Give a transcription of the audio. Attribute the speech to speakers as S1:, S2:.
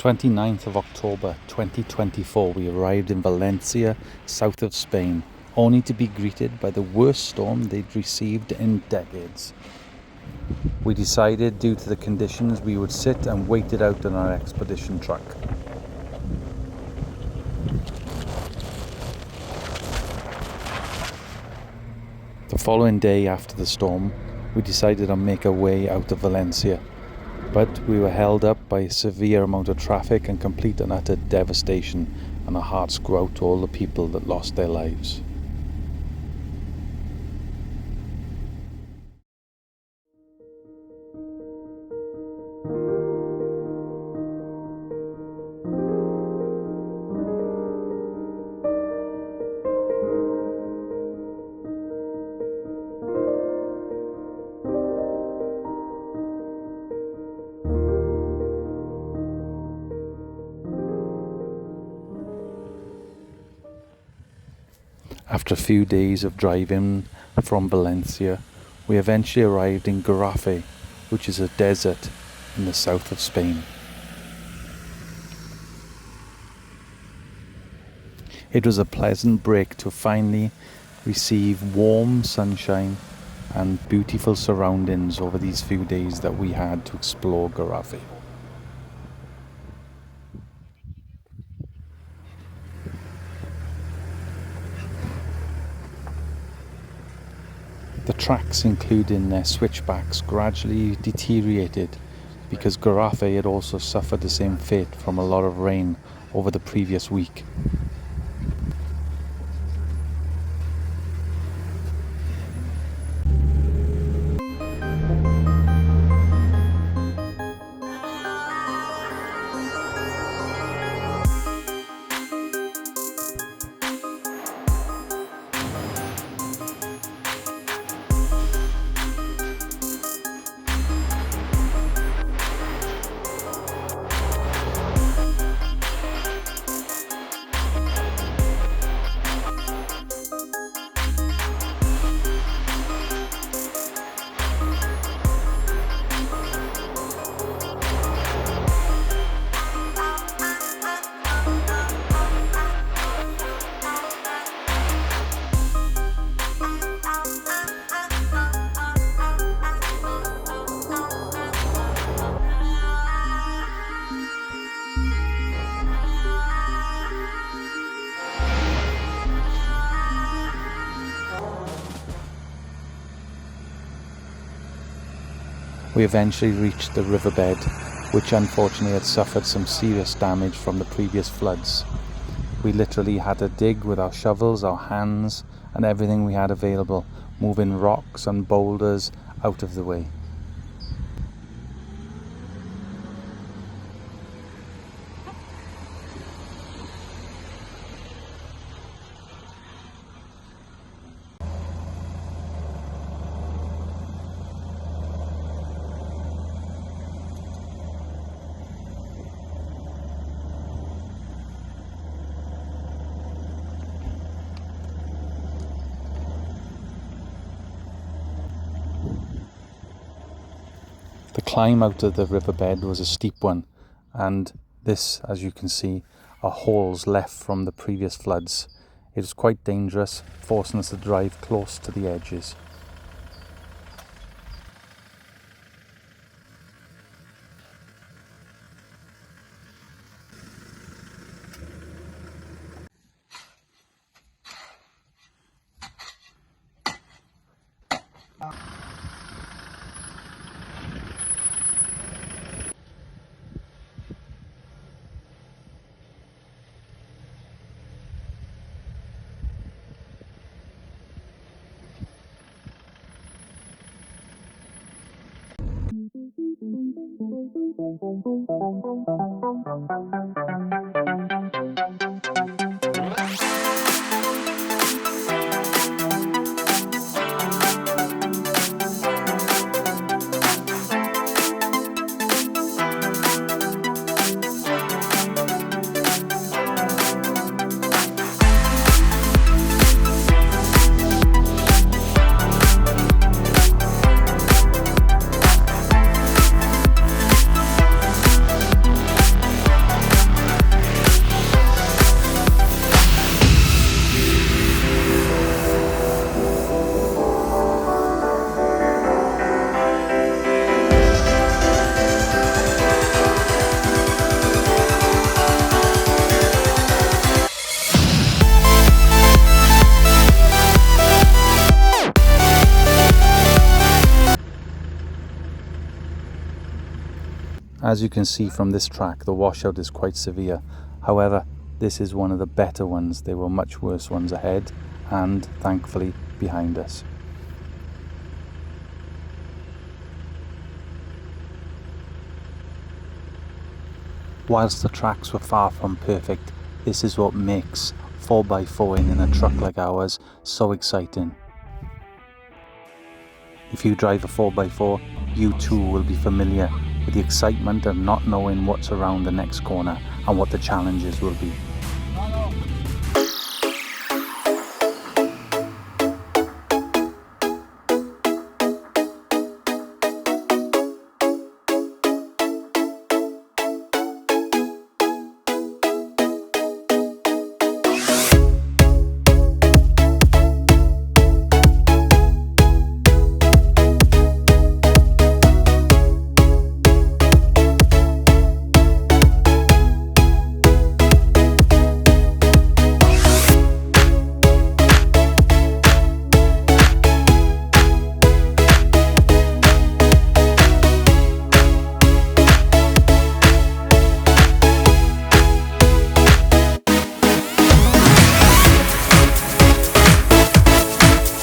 S1: 29th of October 2024, we arrived in Valencia, south of Spain, only to be greeted by the worst storm they'd received in decades. We decided, due to the conditions, we would sit and wait it out on our expedition truck. The following day after the storm, we decided to make our way out of Valencia, but we were held up by a severe amount of traffic and complete and utter devastation, and our hearts go out to all the people that lost their lives. After a few days of driving from Valencia, we eventually arrived in Gorafe, which is a desert in the south of Spain. It was a pleasant break to finally receive warm sunshine and beautiful surroundings over these few days that we had to explore Gorafe. The tracks, including their switchbacks, gradually deteriorated because Gorafe had also suffered the same fate from a lot of rain over the previous week. We eventually reached the riverbed, which unfortunately had suffered some serious damage from the previous floods. We literally had to dig with our shovels, our hands, and everything we had available, moving rocks and boulders out of the way. The climb out of the riverbed was a steep one, and this, as you can see, are holes left from the previous floods. It was quite dangerous, forcing us to drive close to the edges. As you can see from this track, the washout is quite severe. However, this is one of the better ones. There were much worse ones ahead and, thankfully, behind us. Whilst the tracks were far from perfect, this is what makes 4x4ing in a truck like ours so exciting. If you drive a 4x4, you too will be familiar with the excitement of not knowing what's around the next corner and what the challenges will be.